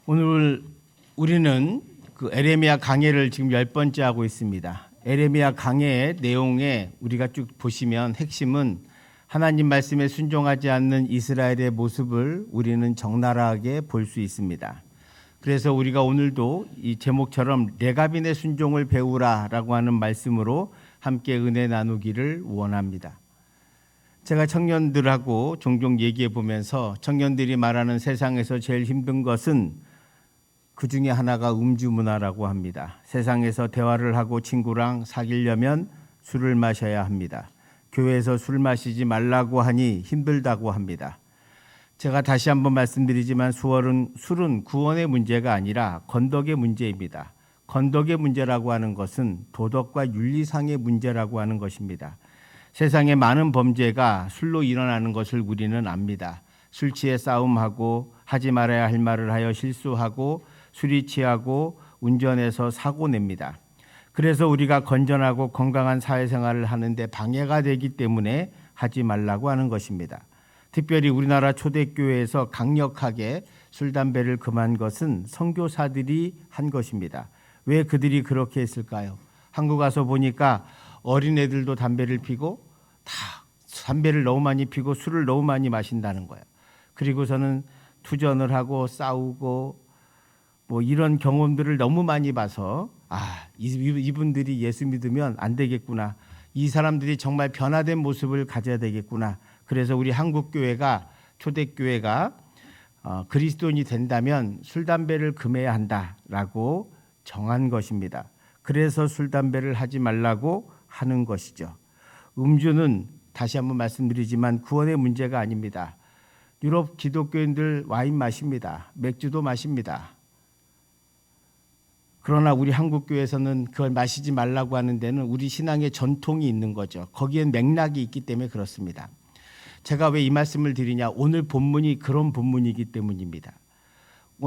오늘 우리는 그 에레미야 강해를 지금 10번째 하고 있습니다. 에레미야 강해의 내용에 우리가 쭉 보시면 핵심은 하나님 말씀에 순종하지 않는 이스라엘의 모습을 우리는 적나라하게 볼 수 있습니다. 그래서 우리가 오늘도 이 제목처럼 레갑인의 순종을 배우라라고 하는 말씀으로 함께 은혜 나누기를 원합니다. 제가 청년들하고 종종 얘기해 보면서 청년들이 말하는 세상에서 제일 힘든 것은 그 중에 하나가 음주 문화라고 합니다. 세상에서 대화를 하고 친구랑 사귀려면 술을 마셔야 합니다. 교회에서 술 마시지 말라고 하니 힘들다고 합니다. 제가 다시 한번 말씀드리지만 술은 구원의 문제가 아니라 건덕의 문제입니다. 건덕의 문제라고 하는 것은 도덕과 윤리상의 문제라고 하는 것입니다. 세상에 많은 범죄가 술로 일어나는 것을 우리는 압니다. 술 취해 싸움하고 하지 말아야 할 말을 하여 실수하고 술이 취하고 운전해서 사고 냅니다. 그래서 우리가 건전하고 건강한 사회생활을 하는데 방해가 되기 때문에 하지 말라고 하는 것입니다. 특별히 우리나라 초대교회에서 강력하게 술, 담배를 금한 것은 선교사들이 한 것입니다. 왜 그들이 그렇게 했을까요? 한국 와서 보니까 어린애들도 담배를 피고 다 담배를 너무 많이 피고 술을 너무 많이 마신다는 거예요. 그리고서는 투전을 하고 싸우고 뭐 이런 경험들을 너무 많이 봐서 이분들이 예수 믿으면 안 되겠구나. 이 사람들이 정말 변화된 모습을 가져야 되겠구나. 그래서 우리 한국교회가 초대교회가 그리스도인이 된다면 술, 담배를 금해야 한다라고 정한 것입니다. 그래서 술, 담배를 하지 말라고 하는 것이죠. 음주는 다시 한번 말씀드리지만 구원의 문제가 아닙니다. 유럽 기독교인들 와인 마십니다. 맥주도 마십니다. 그러나 우리 한국교회에서는 그걸 마시지 말라고 하는 데는 우리 신앙의 전통이 있는 거죠. 거기엔 맥락이 있기 때문에 그렇습니다. 제가 왜 이 말씀을 드리냐? 오늘 본문이 그런 본문이기 때문입니다.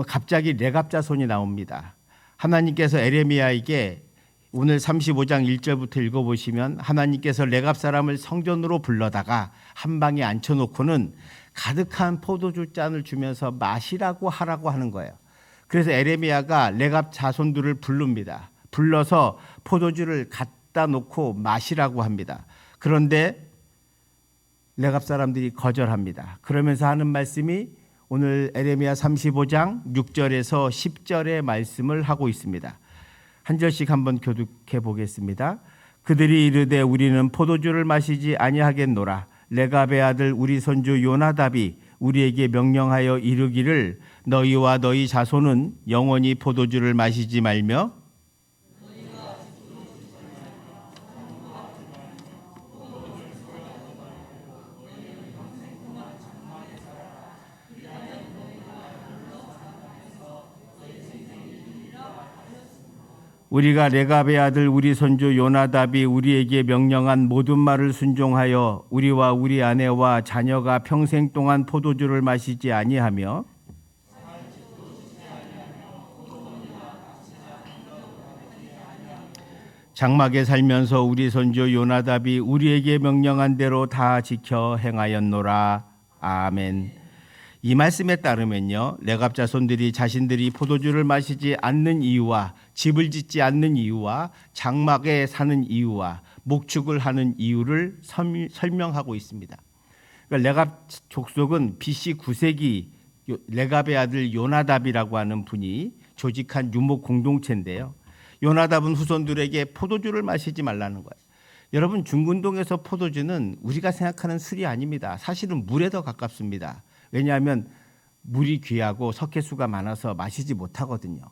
갑자기 레갑자손이 나옵니다. 하나님께서 에레미야에게 오늘 35장 1절부터 읽어보시면 하나님께서 레갑 사람을 성전으로 불러다가 한 방에 앉혀놓고는 가득한 포도주 잔을 주면서 마시라고 하라고 하는 거예요. 그래서 에레미야가 레갑 자손들을 부릅니다. 불러서 포도주를 갖다 놓고 마시라고 합니다. 그런데 레갑 사람들이 거절합니다. 그러면서 하는 말씀이 오늘 에레미야 35장 6절에서 10절의 말씀을 하고 있습니다. 한 절씩 한번 교독해 보겠습니다. 그들이 이르되 우리는 포도주를 마시지 아니하겠노라. 레갑의 아들 우리 손주 요나답이 우리에게 명령하여 이르기를 너희와 너희 자손은 영원히 포도주를 마시지 말며 우리가 레갑의 아들 우리 손주 요나답이 우리에게 명령한 모든 말을 순종하여 우리와 우리 아내와 자녀가 평생 동안 포도주를 마시지 아니하며 장막에 살면서 우리 손주 요나답이 우리에게 명령한 대로 다 지켜 행하였노라. 아멘. 이 말씀에 따르면요, 레갑 자손들이 자신들이 포도주를 마시지 않는 이유와 집을 짓지 않는 이유와 장막에 사는 이유와 목축을 하는 이유를 설명하고 있습니다. 그러니까 레갑 족속은 BC 9세기 레갑의 아들 요나답이라고 하는 분이 조직한 유목 공동체인데요. 요나답은 후손들에게 포도주를 마시지 말라는 거예요. 여러분, 중근동에서 포도주는 우리가 생각하는 술이 아닙니다. 사실은 물에 더 가깝습니다. 왜냐하면 물이 귀하고 석회수가 많아서 마시지 못하거든요.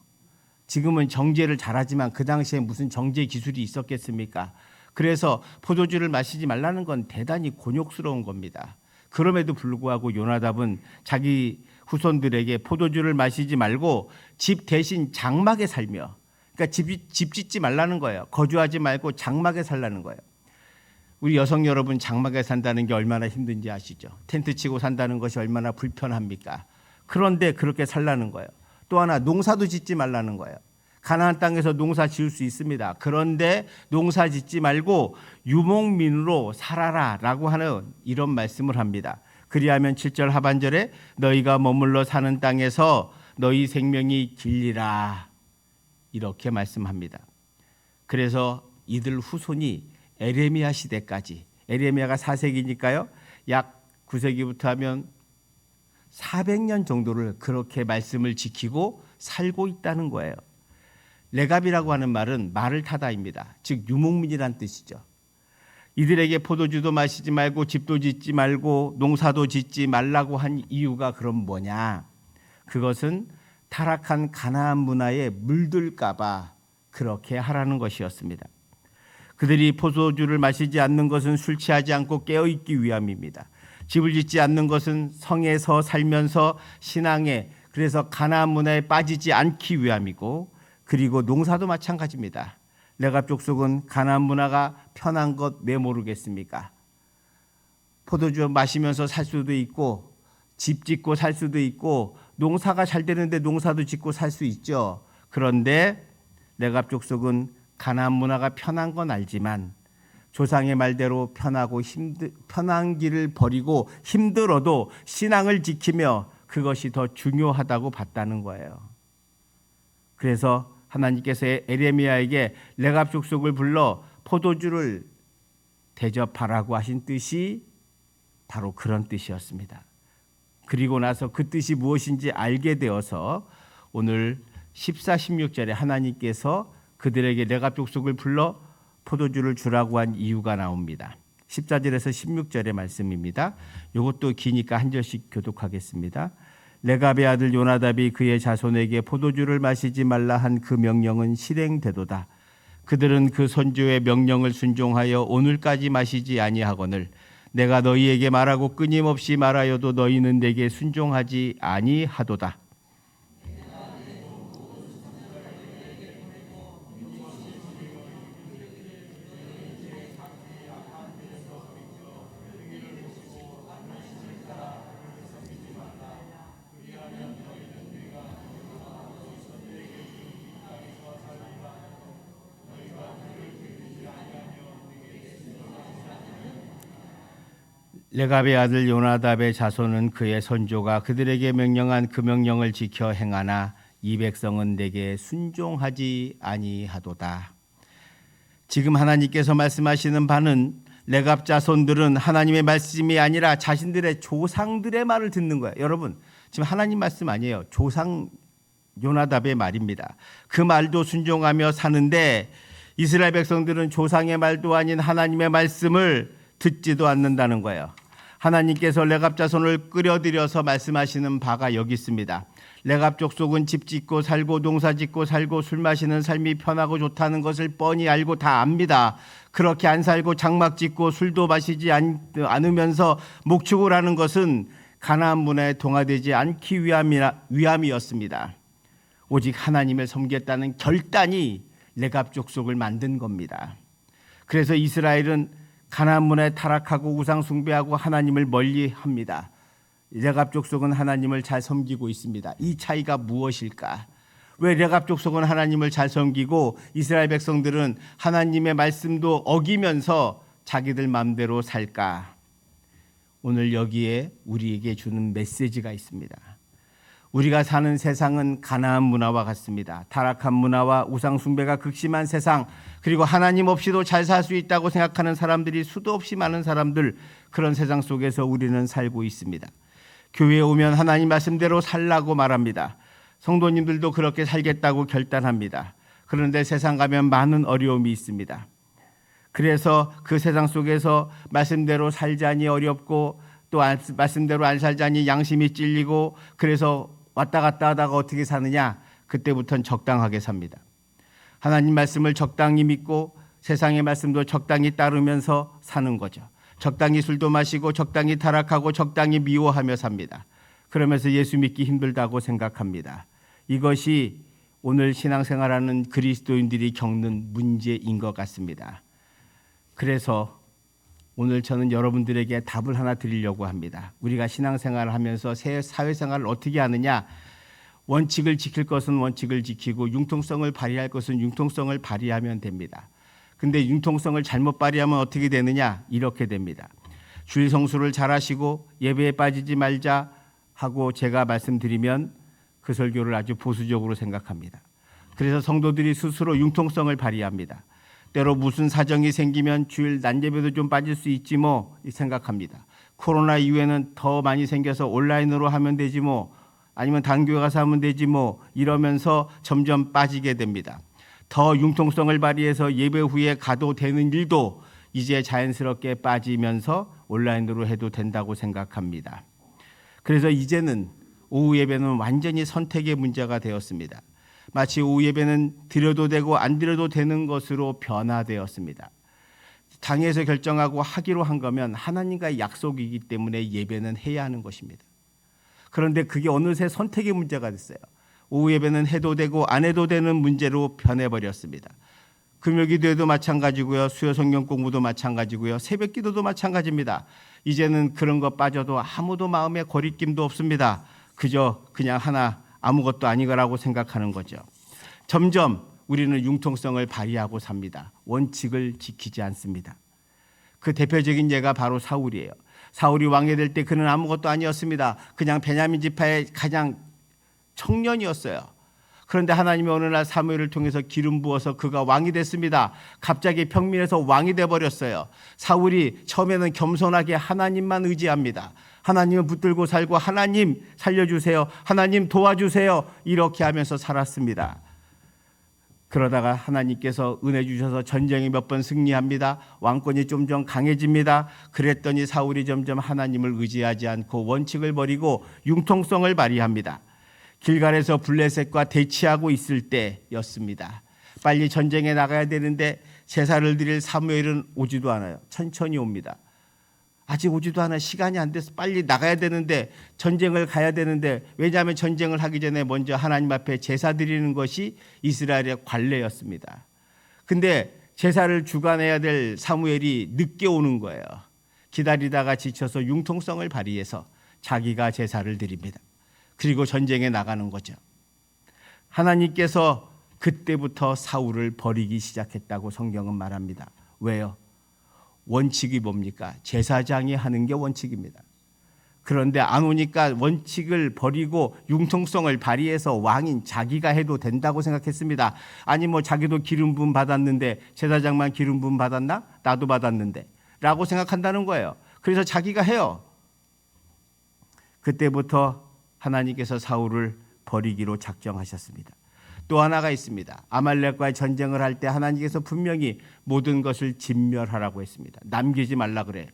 지금은 정제를 잘하지만 그 당시에 무슨 정제 기술이 있었겠습니까? 그래서 포도주를 마시지 말라는 건 대단히 곤욕스러운 겁니다. 그럼에도 불구하고 요나답은 자기 후손들에게 포도주를 마시지 말고 집 대신 장막에 살며, 그러니까 집 짓지 말라는 거예요. 거주하지 말고 장막에 살라는 거예요. 우리 여성 여러분, 장막에 산다는 게 얼마나 힘든지 아시죠? 텐트 치고 산다는 것이 얼마나 불편합니까? 그런데 그렇게 살라는 거예요. 또 하나, 농사도 짓지 말라는 거예요. 가나안 땅에서 농사 지을 수 있습니다. 그런데 농사 짓지 말고 유목민으로 살아라라고 하는 이런 말씀을 합니다. 그리하면 7절 하반절에 너희가 머물러 사는 땅에서 너희 생명이 길리라 이렇게 말씀합니다. 그래서 이들 후손이 에레미야 시대까지, 에레미야가 4세기니까요 약 9세기부터 하면 400년 정도를 그렇게 말씀을 지키고 살고 있다는 거예요. 레갑이라고 하는 말은 말을 타다입니다. 즉 유목민이란 뜻이죠. 이들에게 포도주도 마시지 말고 집도 짓지 말고 농사도 짓지 말라고 한 이유가 그럼 뭐냐? 그것은 타락한 가나안 문화에 물들까 봐 그렇게 하라는 것이었습니다. 그들이 포도주를 마시지 않는 것은 술 취하지 않고 깨어있기 위함입니다. 집을 짓지 않는 것은 성에서 살면서 신앙에, 그래서 가나안 문화에 빠지지 않기 위함이고, 그리고 농사도 마찬가지입니다. 레갑 족속은 가나안 문화가 편한 것 왜 모르겠습니까? 포도주 마시면서 살 수도 있고 집 짓고 살 수도 있고 농사가 잘 되는데 농사도 짓고 살 수 있죠. 그런데 레갑 족속은 가나안 문화가 편한 건 알지만 조상의 말대로 편한 길을 버리고 힘들어도 신앙을 지키며 그것이 더 중요하다고 봤다는 거예요. 그래서 하나님께서 에레미야에게 레갑 족속을 불러 포도주를 대접하라고 하신 뜻이 바로 그런 뜻이었습니다. 그리고 나서 그 뜻이 무엇인지 알게 되어서 오늘 14, 16절에 하나님께서 그들에게 레갑 족속을 불러 포도주를 주라고 한 이유가 나옵니다. 14절에서 16절의 말씀입니다. 이것도 기니까 한 절씩 교독하겠습니다. 레갑의 아들 요나답이 그의 자손에게 포도주를 마시지 말라 한 그 명령은 실행되도다. 그들은 그 선조의 명령을 순종하여 오늘까지 마시지 아니하거늘 내가 너희에게 말하고 끊임없이 말하여도 너희는 내게 순종하지 아니하도다. 레갑의 아들 요나답의 자손은 그의 선조가 그들에게 명령한 그 명령을 지켜 행하나 이 백성은 내게 순종하지 아니하도다. 지금 하나님께서 말씀하시는 바는 레갑 자손들은 하나님의 말씀이 아니라 자신들의 조상들의 말을 듣는 거예요. 여러분, 지금 하나님 말씀 아니에요. 조상 요나답의 말입니다. 그 말도 순종하며 사는데 이스라엘 백성들은 조상의 말도 아닌 하나님의 말씀을 듣지도 않는다는 거예요. 하나님께서 레갑 자손을 끌어들여서 말씀하시는 바가 여기 있습니다. 레갑 족속은 집 짓고 살고 농사 짓고 살고 술 마시는 삶이 편하고 좋다는 것을 뻔히 알고 다 압니다. 그렇게 안 살고 장막 짓고 술도 마시지 않으면서 목축을 하는 것은 가나안 문화에 동화되지 않기 위함이었습니다. 오직 하나님을 섬기겠다는 결단이 레갑 족속을 만든 겁니다. 그래서 이스라엘은 가나안 문화에 타락하고 우상 숭배하고 하나님을 멀리합니다. 레갑 족속은 하나님을 잘 섬기고 있습니다. 이 차이가 무엇일까? 왜 레갑 족속은 하나님을 잘 섬기고 이스라엘 백성들은 하나님의 말씀도 어기면서 자기들 마음대로 살까? 오늘 여기에 우리에게 주는 메시지가 있습니다. 우리가 사는 세상은 가나안 문화와 같습니다. 타락한 문화와 우상 숭배가 극심한 세상, 그리고 하나님 없이도 잘 살 수 있다고 생각하는 사람들이 수도 없이 많은 사람들, 그런 세상 속에서 우리는 살고 있습니다. 교회에 오면 하나님 말씀대로 살라고 말합니다. 성도님들도 그렇게 살겠다고 결단합니다. 그런데 세상 가면 많은 어려움이 있습니다. 그래서 그 세상 속에서 말씀대로 살자니 어렵고 또 말씀대로 안 살자니 양심이 찔리고, 그래서 왔다 갔다 하다가 어떻게 사느냐? 그때부터는 적당하게 삽니다. 하나님 말씀을 적당히 믿고 세상의 말씀도 적당히 따르면서 사는 거죠. 적당히 술도 마시고 적당히 타락하고 적당히 미워하며 삽니다. 그러면서 예수 믿기 힘들다고 생각합니다. 이것이 오늘 신앙생활하는 그리스도인들이 겪는 문제인 것 같습니다. 그래서 오늘 저는 여러분들에게 답을 하나 드리려고 합니다. 우리가 신앙생활을 하면서 사회생활을 어떻게 하느냐? 원칙을 지킬 것은 원칙을 지키고 융통성을 발휘할 것은 융통성을 발휘하면 됩니다. 근데 융통성을 잘못 발휘하면 어떻게 되느냐? 이렇게 됩니다. 주일 성수를 잘하시고 예배에 빠지지 말자 하고 제가 말씀드리면 그 설교를 아주 보수적으로 생각합니다. 그래서 성도들이 스스로 융통성을 발휘합니다. 때로 무슨 사정이 생기면 주일 난예배도 좀 빠질 수 있지 뭐 생각합니다. 코로나 이후에는 더 많이 생겨서 온라인으로 하면 되지 뭐, 아니면 단교회 가서 하면 되지 뭐, 이러면서 점점 빠지게 됩니다. 더 융통성을 발휘해서 예배 후에 가도 되는 일도 이제 자연스럽게 빠지면서 온라인으로 해도 된다고 생각합니다. 그래서 이제는 오후 예배는 완전히 선택의 문제가 되었습니다. 마치 오후 예배는 드려도 되고 안 드려도 되는 것으로 변화되었습니다. 당에서 결정하고 하기로 한 거면 하나님과의 약속이기 때문에 예배는 해야 하는 것입니다. 그런데 그게 어느새 선택의 문제가 됐어요. 오후 예배는 해도 되고 안 해도 되는 문제로 변해버렸습니다. 금요기도에도 마찬가지고요. 수요 성경 공부도 마찬가지고요. 새벽 기도도 마찬가지입니다. 이제는 그런 거 빠져도 아무도 마음에 거리낌도 없습니다. 그저 그냥 하나 아무것도 아니거라고 생각하는 거죠. 점점 우리는 융통성을 발휘하고 삽니다. 원칙을 지키지 않습니다. 그 대표적인 예가 바로 사울이에요. 사울이 왕이 될 때 그는 아무것도 아니었습니다. 그냥 베냐민 지파의 가장 청년이었어요. 그런데 하나님이 어느 날 사무엘을 통해서 기름 부어서 그가 왕이 됐습니다. 갑자기 평민에서 왕이 돼버렸어요. 사울이 처음에는 겸손하게 하나님만 의지합니다. 하나님을 붙들고 살고 하나님 살려주세요, 하나님 도와주세요, 이렇게 하면서 살았습니다. 그러다가 하나님께서 은혜 주셔서 전쟁이 몇 번 승리합니다. 왕권이 점점 강해집니다. 그랬더니 사울이 점점 하나님을 의지하지 않고 원칙을 버리고 융통성을 발휘합니다. 길갈에서 블레셋과 대치하고 있을 때였습니다. 빨리 전쟁에 나가야 되는데 제사를 드릴 사무엘은 오지도 않아요. 천천히 옵니다. 아직 오지도 않아. 시간이 안 돼서 빨리 나가야 되는데, 전쟁을 가야 되는데, 왜냐하면 전쟁을 하기 전에 먼저 하나님 앞에 제사 드리는 것이 이스라엘의 관례였습니다. 근데 제사를 주관해야 될 사무엘이 늦게 오는 거예요. 기다리다가 지쳐서 융통성을 발휘해서 자기가 제사를 드립니다. 그리고 전쟁에 나가는 거죠. 하나님께서 그때부터 사울을 버리기 시작했다고 성경은 말합니다. 왜요? 원칙이 뭡니까? 제사장이 하는 게 원칙입니다. 그런데 안 오니까 원칙을 버리고 융통성을 발휘해서 왕인 자기가 해도 된다고 생각했습니다. 아니 뭐 자기도 기름 부음 받았는데 제사장만 기름 부음 받았나? 나도 받았는데 라고 생각한다는 거예요. 그래서 자기가 해요. 그때부터 하나님께서 사울을 버리기로 작정하셨습니다. 또 하나가 있습니다. 아말렉과의 전쟁을 할 때 하나님께서 분명히 모든 것을 진멸하라고 했습니다. 남기지 말라 그래요.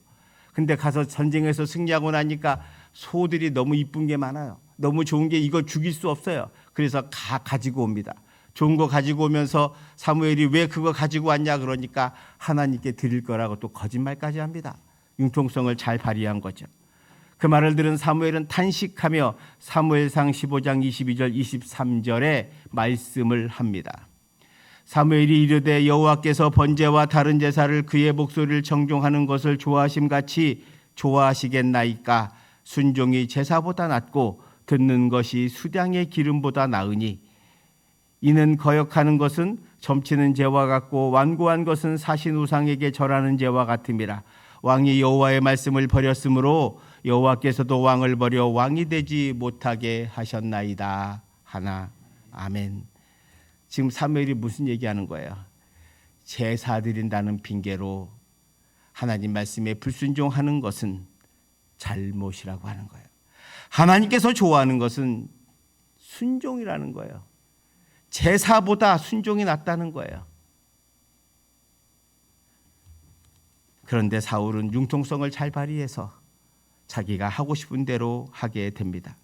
근데 가서 전쟁에서 승리하고 나니까 소들이 너무 이쁜 게 많아요. 너무 좋은 게 이거 죽일 수 없어요. 그래서 가지고 옵니다. 좋은 거 가지고 오면서 사무엘이 왜 그거 가지고 왔냐 그러니까 하나님께 드릴 거라고 또 거짓말까지 합니다. 융통성을 잘 발휘한 거죠. 그 말을 들은 사무엘은 탄식하며 사무엘상 15장 22절 23절에 말씀을 합니다. 사무엘이 이르되 여호와께서 번제와 다른 제사를 그의 목소리를 청종하는 것을 좋아하심같이 좋아하시겠나이까. 순종이 제사보다 낫고 듣는 것이 수량의 기름보다 나으니 이는 거역하는 것은 점치는 죄와 같고 완고한 것은 사신 우상에게 절하는 죄와 같음이라. 왕이 여호와의 말씀을 버렸으므로 여호와께서도 왕을 버려 왕이 되지 못하게 하셨나이다 하나. 아멘. 지금 사무엘이 무슨 얘기하는 거예요? 제사 드린다는 핑계로 하나님 말씀에 불순종하는 것은 잘못이라고 하는 거예요. 하나님께서 좋아하는 것은 순종이라는 거예요. 제사보다 순종이 낫다는 거예요. 그런데 사울은 융통성을 잘 발휘해서 자기가 하고 싶은 대로 하게 됩니다.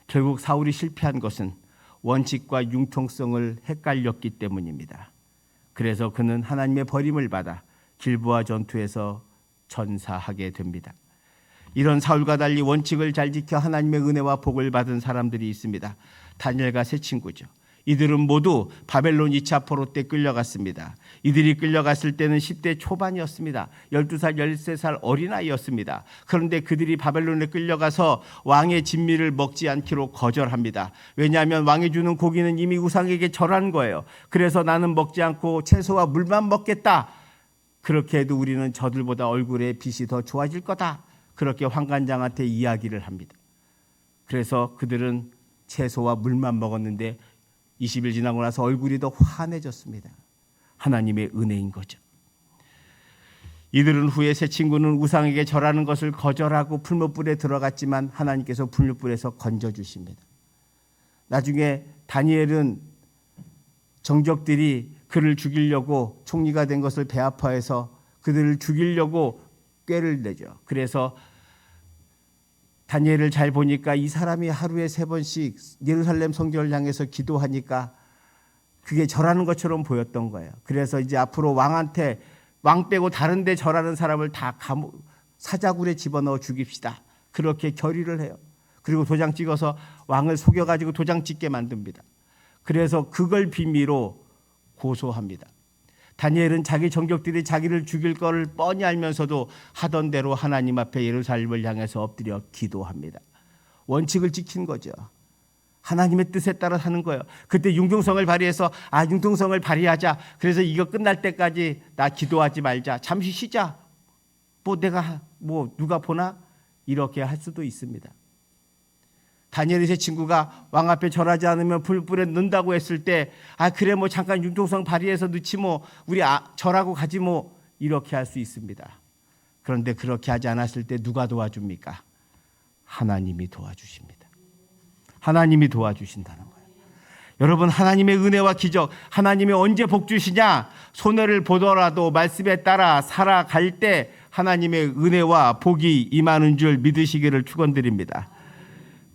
결국 사울이 실패한 것은 원칙과 융통성을 헷갈렸기 때문입니다. 그래서 그는 하나님의 버림을 받아 길보아 전투에서 전사하게 됩니다. 이런 사울과 달리 원칙을 잘 지켜 하나님의 은혜와 복을 받은 사람들이 있습니다. 다니엘과 세 친구죠. 이들은 모두 바벨론 2차 포로 때 끌려갔습니다. 이들이 끌려갔을 때는 10대 초반이었습니다. 12살, 13살 어린아이였습니다. 그런데 그들이 바벨론에 끌려가서 왕의 진미를 먹지 않기로 거절합니다. 왜냐하면 왕이 주는 고기는 이미 우상에게 절한 거예요. 그래서 나는 먹지 않고 채소와 물만 먹겠다. 그렇게 해도 우리는 저들보다 얼굴에 빛이 더 좋아질 거다. 그렇게 환관장한테 이야기를 합니다. 그래서 그들은 채소와 물만 먹었는데 20일 지나고 나서 얼굴이 더 환해졌습니다. 하나님의 은혜인 거죠. 이들은 후에 세 친구는 우상에게 절하는 것을 거절하고 풀무불에 들어갔지만 하나님께서 풀무불에서 건져주십니다. 나중에 다니엘은 정적들이 그를 죽이려고 총리가 된 것을 배 아파해서 그들을 죽이려고 꾀를 내죠. 그래서 다니엘을 잘 보니까 이 사람이 하루에 3번씩 예루살렘 성전을 향해서 기도하니까 그게 절하는 것처럼 보였던 거예요. 그래서 이제 앞으로 왕한테 왕 빼고 다른 데 절하는 사람을 다 사자굴에 집어넣어 죽입시다. 그렇게 결의를 해요. 그리고 도장 찍어서 왕을 속여가지고 도장 찍게 만듭니다. 그래서 그걸 빌미로 고소합니다. 다니엘은 자기 정적들이 자기를 죽일 것을 뻔히 알면서도 하던 대로 하나님 앞에 예루살렘을 향해서 엎드려 기도합니다. 원칙을 지킨 거죠. 하나님의 뜻에 따라 사는 거예요. 그때 융통성을 발휘해서 융통성을 발휘하자. 그래서 이거 끝날 때까지 나 기도하지 말자. 잠시 쉬자. 내가 누가 보나? 이렇게 할 수도 있습니다. 다니엘의 세 친구가 왕 앞에 절하지 않으면 불불에 넣는다고 했을 때 그래 잠깐 융통성 발휘해서 넣지 우리 절하고 가지 이렇게 할 수 있습니다. 그런데 그렇게 하지 않았을 때 누가 도와줍니까? 하나님이 도와주십니다. 하나님이 도와주신다는 거예요. 여러분, 하나님의 은혜와 기적, 하나님이 언제 복 주시냐? 손해를 보더라도 말씀에 따라 살아갈 때 하나님의 은혜와 복이 임하는 줄 믿으시기를 축원드립니다.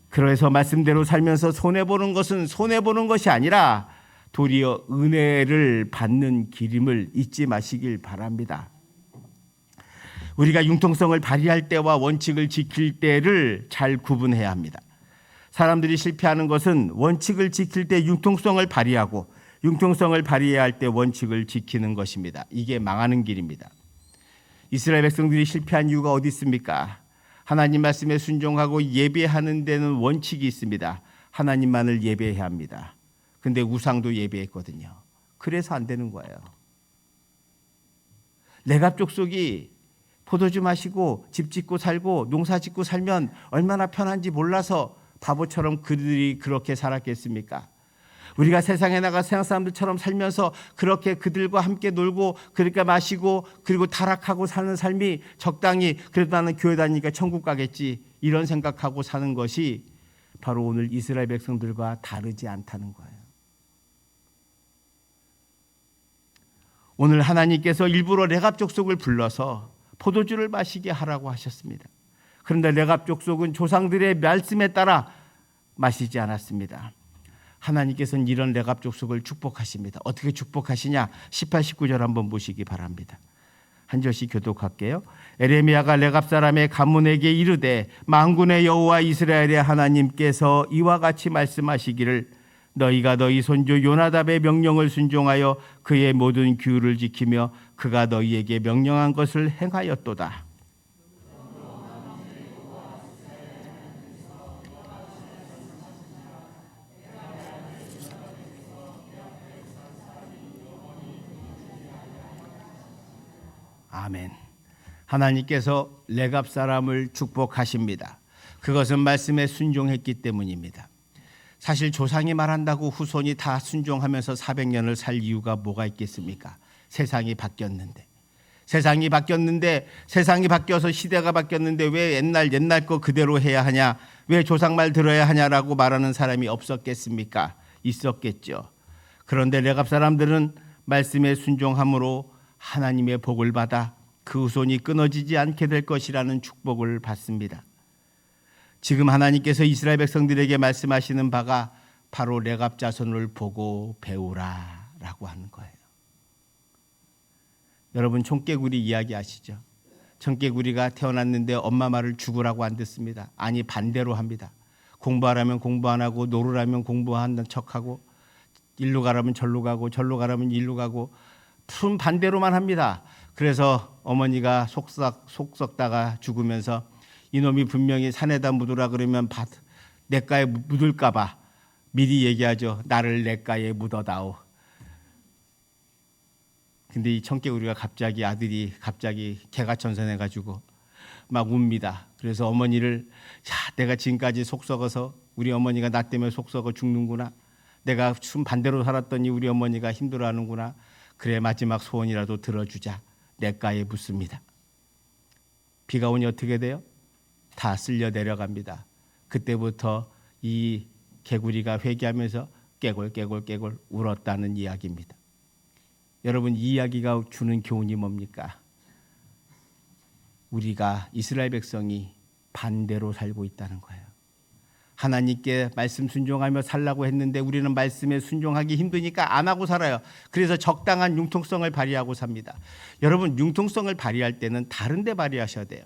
그래서 말씀대로 살면서 손해보는 것은 손해보는 것이 아니라 도리어 은혜를 받는 길임을 잊지 마시길 바랍니다. 우리가 융통성을 발휘할 때와 원칙을 지킬 때를 잘 구분해야 합니다. 사람들이 실패하는 것은 원칙을 지킬 때 융통성을 발휘하고 융통성을 발휘해야 할 때 원칙을 지키는 것입니다. 이게 망하는 길입니다. 이스라엘 백성들이 실패한 이유가 어디 있습니까? 하나님 말씀에 순종하고 예배하는 데는 원칙이 있습니다. 하나님만을 예배해야 합니다. 근데 우상도 예배했거든요. 그래서 안 되는 거예요. 레갑 족속이 포도주 마시고 집 짓고 살고 농사 짓고 살면 얼마나 편한지 몰라서 바보처럼 그들이 그렇게 살았겠습니까? 우리가 세상에 나가 세상 사람들처럼 살면서 그렇게 그들과 함께 놀고 그러니까 마시고 그리고 타락하고 사는 삶이 적당히 그래도 나는 교회 다니니까 천국 가겠지 이런 생각하고 사는 것이 바로 오늘 이스라엘 백성들과 다르지 않다는 거예요. 오늘 하나님께서 일부러 레갑 족속을 불러서 포도주를 마시게 하라고 하셨습니다. 그런데 레갑 족속은 조상들의 말씀에 따라 마시지 않았습니다. 하나님께서는 이런 레갑 족속을 축복하십니다. 어떻게 축복하시냐? 18, 19절 한번 보시기 바랍니다. 한 절씩 교독할게요. 에레미야가 레갑 사람의 가문에게 이르되 만군의 여호와 이스라엘의 하나님께서 이와 같이 말씀하시기를 너희가 너희 손주 요나답의 명령을 순종하여 그의 모든 규율을 지키며 그가 너희에게 명령한 것을 행하였도다. 아멘. 하나님께서 레갑 사람을 축복하십니다. 그것은 말씀에 순종했기 때문입니다. 사실 조상이 말한다고 후손이 다 순종하면서 400년을 살 이유가 뭐가 있겠습니까? 세상이 바뀌었는데. 세상이 바뀌어서 시대가 바뀌었는데 왜 옛날 거 그대로 해야 하냐? 왜 조상 말 들어야 하냐라고 말하는 사람이 없었겠습니까? 있었겠죠. 그런데 레갑 사람들은 말씀에 순종함으로 하나님의 복을 받아 그 후손이 끊어지지 않게 될 것이라는 축복을 받습니다. 지금 하나님께서 이스라엘 백성들에게 말씀하시는 바가 바로 레갑 자손을 보고 배우라라고 하는 거예요. 여러분 청개구리 이야기 아시죠? 청개구리가 태어났는데 엄마 말을 죽으라고 안 듣습니다. 아니 반대로 합니다. 공부하라면 공부 안 하고 놀으라면 공부하는 척하고 일로 가라면 절로 가고 절로 가라면 일로 가고 품 반대로만 합니다. 그래서 어머니가 속 썩다가 죽으면서 이놈이 분명히 산에다 묻으라 그러면 냇가에 묻을까 봐 미리 얘기하죠. 나를 냇가에 묻어다오. 근데 이 청개구리가 아들이 갑자기 개가천선해가지고 막 웁니다. 그래서 어머니를 내가 지금까지 속 썩어서 우리 어머니가 나 때문에 속 썩어 죽는구나. 내가 순 반대로 살았더니 우리 어머니가 힘들어하는구나. 그래 마지막 소원이라도 들어주자. 냇가에 묻습니다. 비가 오니 어떻게 돼요? 다 쓸려 내려갑니다. 그때부터 이 개구리가 회개하면서 깨골 울었다는 이야기입니다. 여러분, 이 이야기가 주는 교훈이 뭡니까? 우리가 이스라엘 백성이 반대로 살고 있다는 거예요. 하나님께 말씀 순종하며 살라고 했는데 우리는 말씀에 순종하기 힘드니까 안 하고 살아요. 그래서 적당한 융통성을 발휘하고 삽니다. 여러분, 융통성을 발휘할 때는 다른 데 발휘하셔야 돼요.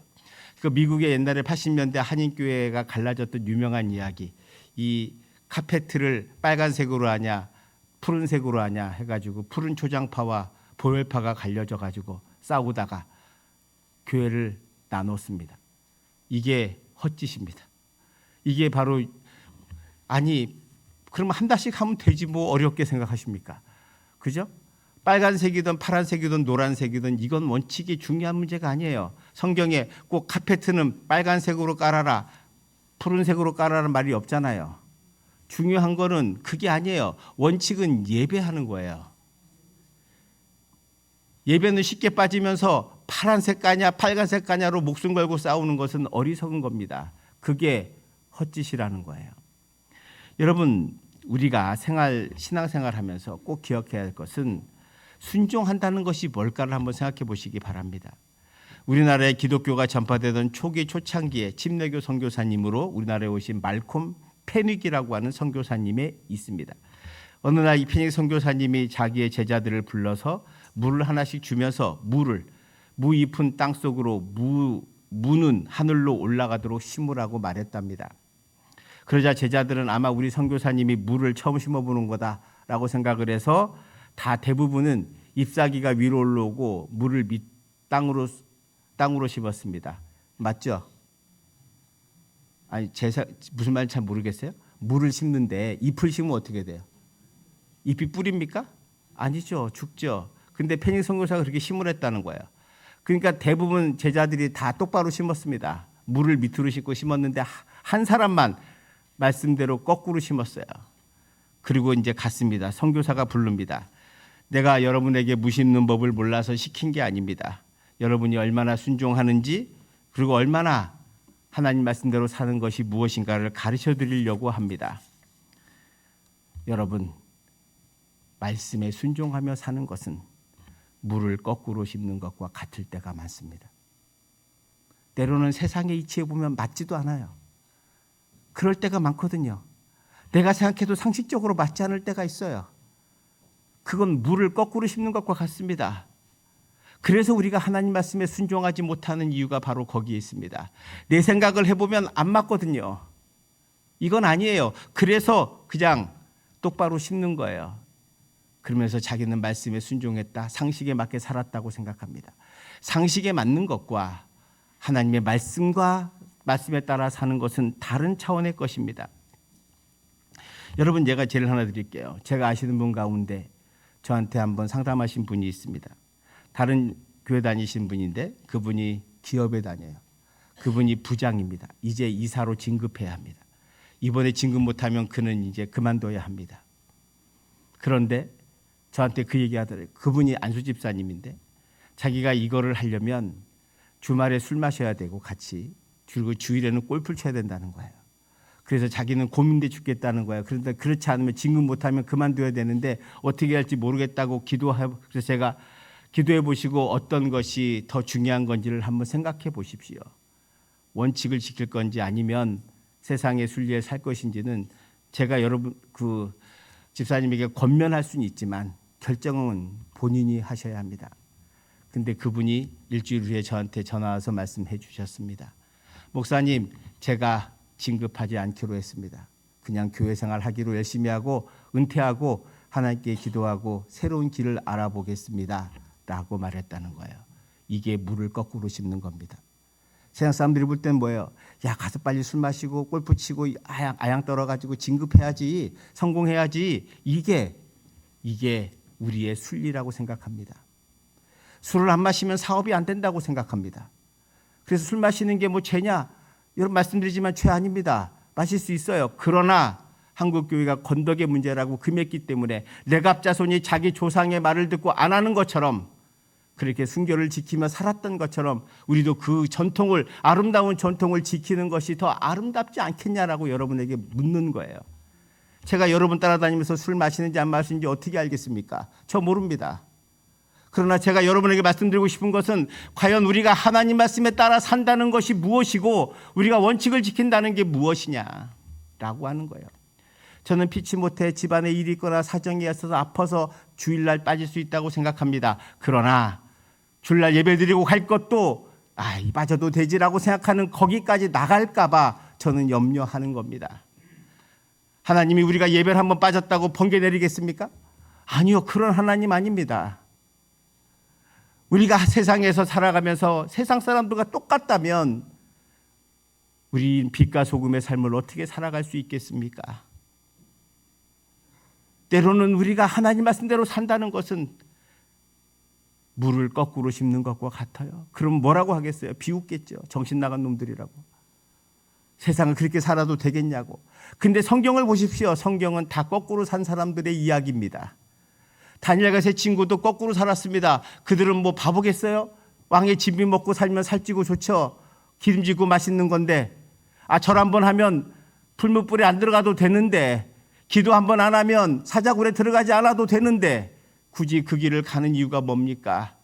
그 미국의 옛날에 80년대 한인교회가 갈라졌던 유명한 이야기, 이 카페트를 빨간색으로 하냐 푸른색으로 하냐 해가지고 푸른 초장파와 보혈파가 갈려져 가지고 싸우다가 교회를 나눴습니다. 이게 헛짓입니다. 이게 바로, 아니 그러면 한 달씩 하면 되지 뭐 어렵게 생각하십니까? 그죠? 빨간색이든 파란색이든 노란색이든 이건 원칙이 중요한 문제가 아니에요. 성경에 꼭 카페트는 빨간색으로 깔아라, 푸른색으로 깔아라는 말이 없잖아요. 중요한 거는 그게 아니에요. 원칙은 예배하는 거예요. 예배는 쉽게 빠지면서 파란색 가냐 빨간색 가냐로 목숨 걸고 싸우는 것은 어리석은 겁니다. 그게 헛짓이라는 거예요. 여러분, 우리가 신앙생활 하면서 꼭 기억해야 할 것은 순종한다는 것이 뭘까를 한번 생각해 보시기 바랍니다. 우리나라에 기독교가 전파되던 초창기에 침례교 선교사님으로 우리나라에 오신 말콤 페닉이라고 하는 선교사님이 있습니다. 어느 날 이 페닉 선교사님이 자기의 제자들을 불러서 물을 하나씩 주면서 무 잎은 땅 속으로 무는 하늘로 올라가도록 심으라고 말했답니다. 그러자 제자들은 아마 우리 선교사님이 물을 처음 심어보는 거다라고 생각을 해서 대부분은 잎사귀가 위로 올라오고 물을 땅으로 심었습니다. 맞죠? 아니, 무슨 말인지 잘 모르겠어요. 물을 심는데 잎을 심으면 어떻게 돼요? 잎이 뿌립니까? 아니죠. 죽죠. 근데 페닉 선교사가 그렇게 심으랬다는 거예요. 그러니까 대부분 제자들이 다 똑바로 심었습니다. 물을 밑으로 심고 심었는데 한 사람만 말씀대로 거꾸로 심었어요. 그리고 이제 갔습니다. 선교사가 부릅니다. 내가 여러분에게 무 심는 법을 몰라서 시킨 게 아닙니다. 여러분이 얼마나 순종하는지 그리고 얼마나 하나님 말씀대로 사는 것이 무엇인가를 가르쳐 드리려고 합니다. 여러분, 말씀에 순종하며 사는 것은 물을 거꾸로 심는 것과 같을 때가 많습니다. 때로는 세상의 이치에 보면 맞지도 않아요. 그럴 때가 많거든요. 내가 생각해도 상식적으로 맞지 않을 때가 있어요. 그건 물을 거꾸로 심는 것과 같습니다. 그래서 우리가 하나님 말씀에 순종하지 못하는 이유가 바로 거기에 있습니다. 내 생각을 해보면 안 맞거든요. 이건 아니에요. 그래서 그냥 똑바로 심는 거예요. 그러면서 자기는 말씀에 순종했다, 상식에 맞게 살았다고 생각합니다. 상식에 맞는 것과 하나님의 말씀에 따라 사는 것은 다른 차원의 것입니다. 여러분, 제가 제일 하나 드릴게요. 제가 아시는 분 가운데 저한테 한번 상담하신 분이 있습니다. 다른 교회 다니신 분인데 그분이 기업에 다녀요. 그분이 부장입니다. 이제 이사로 진급해야 합니다. 이번에 진급 못하면 그는 이제 그만둬야 합니다. 그런데 저한테 그 얘기하더라고요. 그분이 안수 집사님인데 자기가 이거를 하려면 주말에 술 마셔야 되고 같이, 그리고 주일에는 골프를 쳐야 된다는 거예요. 그래서 자기는 고민돼 죽겠다는 거예요. 그런데 그렇지 않으면 진급 못하면 그만둬야 되는데 어떻게 할지 모르겠다고 기도하고, 그래서 제가 기도해 보시고 어떤 것이 더 중요한 건지를 한번 생각해 보십시오. 원칙을 지킬 건지 아니면 세상의 순리에 살 것인지는 제가 여러분 집사님에게 권면할 수는 있지만 결정은 본인이 하셔야 합니다. 근데 그분이 일주일 후에 저한테 전화 와서 말씀해 주셨습니다. 목사님, 제가 진급하지 않기로 했습니다. 그냥 교회 생활 하기로 열심히 하고 은퇴하고 하나님께 기도하고 새로운 길을 알아보겠습니다 라고 말했다는 거예요. 이게 물을 거꾸로 심는 겁니다. 세상 사람들이 볼 때는 뭐예요? 야, 가서 빨리 술 마시고 골프 치고 아양 떨어가지고 진급해야지, 성공해야지. 이게 우리의 순리라고 생각합니다. 술을 안 마시면 사업이 안 된다고 생각합니다. 그래서 술 마시는 게 뭐 죄냐? 여러분, 말씀드리지만 죄 아닙니다. 마실 수 있어요. 그러나 한국교회가 건덕의 문제라고 금했기 때문에 레갑 자손이 자기 조상의 말을 듣고 안 하는 것처럼, 그렇게 순교를 지키며 살았던 것처럼 우리도 그 전통을, 아름다운 전통을 지키는 것이 더 아름답지 않겠냐라고 여러분에게 묻는 거예요. 제가 여러분 따라다니면서 술 마시는지 안 마시는지 어떻게 알겠습니까? 저 모릅니다. 그러나 제가 여러분에게 말씀드리고 싶은 것은 과연 우리가 하나님 말씀에 따라 산다는 것이 무엇이고 우리가 원칙을 지킨다는 게 무엇이냐라고 하는 거예요. 저는 피치 못해 집안에 일이 있거나 사정이 있어서 아파서 주일날 빠질 수 있다고 생각합니다. 그러나 주일날 예배드리고 갈 것도 빠져도 되지라고 생각하는 거기까지 나갈까 봐 저는 염려하는 겁니다. 하나님이 우리가 예배를 한번 빠졌다고 번개 내리겠습니까? 아니요, 그런 하나님 아닙니다. 우리가 세상에서 살아가면서 세상 사람들과 똑같다면 우리 빛과 소금의 삶을 어떻게 살아갈 수 있겠습니까? 때로는 우리가 하나님 말씀대로 산다는 것은 물을 거꾸로 씹는 것과 같아요. 그럼 뭐라고 하겠어요? 비웃겠죠. 정신 나간 놈들이라고. 세상을 그렇게 살아도 되겠냐고. 근데 성경을 보십시오. 성경은 다 거꾸로 산 사람들의 이야기입니다. 다니엘과 세 친구도 거꾸로 살았습니다. 그들은 뭐 바보겠어요? 왕의 진미 먹고 살면 살찌고 좋죠. 기름지고 맛있는 건데, 절 한번 하면 풀무불에 안 들어가도 되는데, 기도 한번 안 하면 사자굴에 들어가지 않아도 되는데 굳이 그 길을 가는 이유가 뭡니까?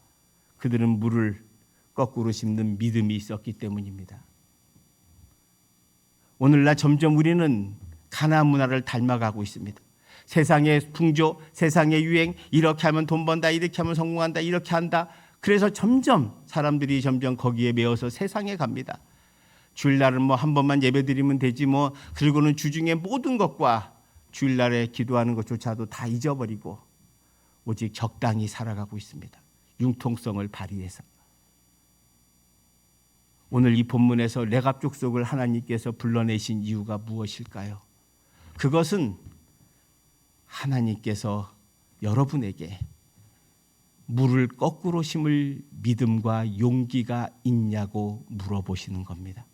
그들은 물을 거꾸로 씹는 믿음이 있었기 때문입니다. 오늘날 점점 우리는 가나안 문화를 닮아가고 있습니다. 세상의 풍조, 세상의 유행, 이렇게 하면 돈 번다, 이렇게 하면 성공한다, 이렇게 한다. 그래서 점점 사람들이 점점 거기에 매어서 세상에 갑니다. 주일날은 뭐 한 번만 예배드리면 되지 뭐, 그리고는 주중에 모든 것과 주일날에 기도하는 것조차도 다 잊어버리고 오직 적당히 살아가고 있습니다. 융통성을 발휘해서. 오늘 이 본문에서 레갑 족속을 하나님께서 불러내신 이유가 무엇일까요? 그것은 하나님께서 여러분에게 물을 거꾸로 심을 믿음과 용기가 있냐고 물어보시는 겁니다.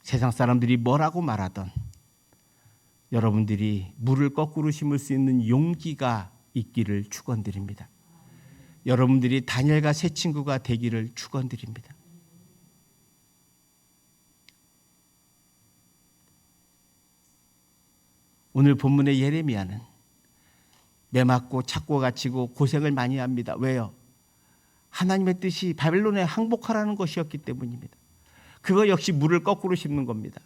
세상 사람들이 뭐라고 말하던 여러분들이 물을 거꾸로 심을 수 있는 용기가 있기를 축원드립니다. 여러분들이 다니엘과 세 친구가 되기를 축원드립니다. 오늘 본문의 예레미야는 매맞고 찾고 갇히고 고생을 많이 합니다. 왜요? 하나님의 뜻이 바벨론에 항복하라는 것이었기 때문입니다. 그거 역시 물을 거꾸로 씹는 겁니다.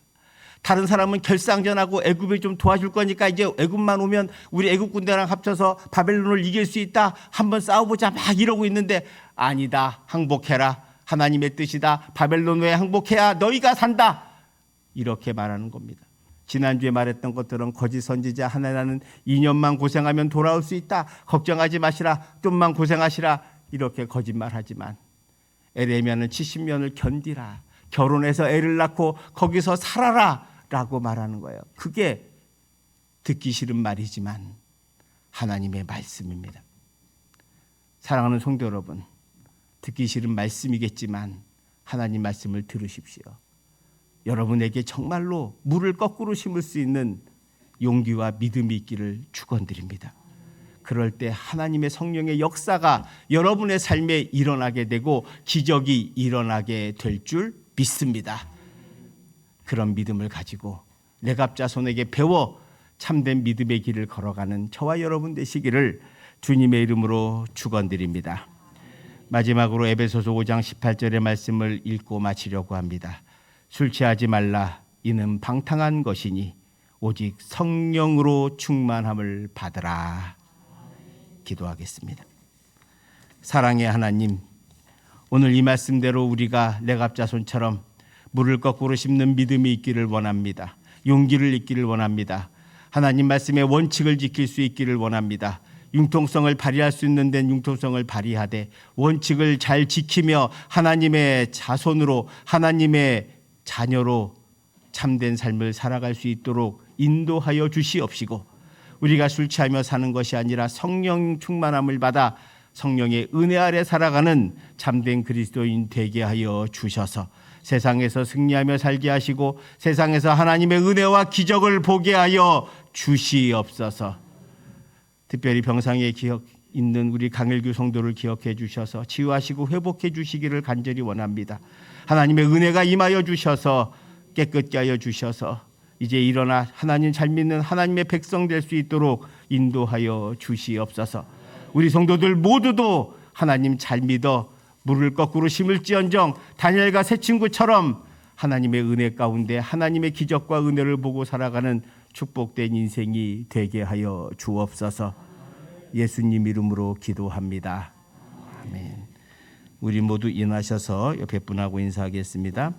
다른 사람은 결상전하고 애굽이 좀 도와줄 거니까 이제 애굽만 오면 우리 애굽 군대랑 합쳐서 바벨론을 이길 수 있다. 한번 싸워보자 막 이러고 있는데 아니다. 항복해라. 하나님의 뜻이다. 바벨론 왜 항복해야 너희가 산다. 이렇게 말하는 겁니다. 지난주에 말했던 것들은 거짓 선지자 하나라는 2년만 고생하면 돌아올 수 있다. 걱정하지 마시라. 좀만 고생하시라. 이렇게 거짓말하지만 에레미야는 70년을 견디라. 결혼해서 애를 낳고 거기서 살아라 라고 말하는 거예요. 그게 듣기 싫은 말이지만 하나님의 말씀입니다. 사랑하는 성도 여러분, 듣기 싫은 말씀이겠지만 하나님 말씀을 들으십시오. 여러분에게 정말로 물을 거꾸로 심을 수 있는 용기와 믿음이 있기를 축원드립니다. 그럴 때 하나님의 성령의 역사가 여러분의 삶에 일어나게 되고 기적이 일어나게 될 줄 믿습니다. 그런 믿음을 가지고 레갑 자손에게 배워 참된 믿음의 길을 걸어가는 저와 여러분 되시기를 주님의 이름으로 축원드립니다. 마지막으로 에베소서 5장 18절의 말씀을 읽고 마치려고 합니다. 술 취하지 말라. 이는 방탕한 것이니 오직 성령으로 충만함을 받으라. 기도하겠습니다. 사랑의 하나님, 오늘 이 말씀대로 우리가 레갑 자손처럼 물을 거꾸로 씹는 믿음이 있기를 원합니다. 용기를 있기를 원합니다. 하나님 말씀의 원칙을 지킬 수 있기를 원합니다. 융통성을 발휘할 수 있는 데는 융통성을 발휘하되 원칙을 잘 지키며 하나님의 자손으로 하나님의 자녀로 참된 삶을 살아갈 수 있도록 인도하여 주시옵시고 우리가 술 취하며 사는 것이 아니라 성령 충만함을 받아 성령의 은혜 아래 살아가는 참된 그리스도인 되게 하여 주셔서 세상에서 승리하며 살게 하시고 세상에서 하나님의 은혜와 기적을 보게 하여 주시옵소서. 특별히 병상에 있는 우리 강일규 성도를 기억해 주셔서 치유하시고 회복해 주시기를 간절히 원합니다. 하나님의 은혜가 임하여 주셔서 깨끗게 하여 주셔서 이제 일어나 하나님 잘 믿는 하나님의 백성 될 수 있도록 인도하여 주시옵소서. 우리 성도들 모두도 하나님 잘 믿어 물을 거꾸로 심을지언정 다니엘과 새 친구처럼 하나님의 은혜 가운데 하나님의 기적과 은혜를 보고 살아가는 축복된 인생이 되게 하여 주옵소서. 예수님 이름으로 기도합니다. 아멘. 우리 모두 일어나셔서 옆에 분하고 인사하겠습니다.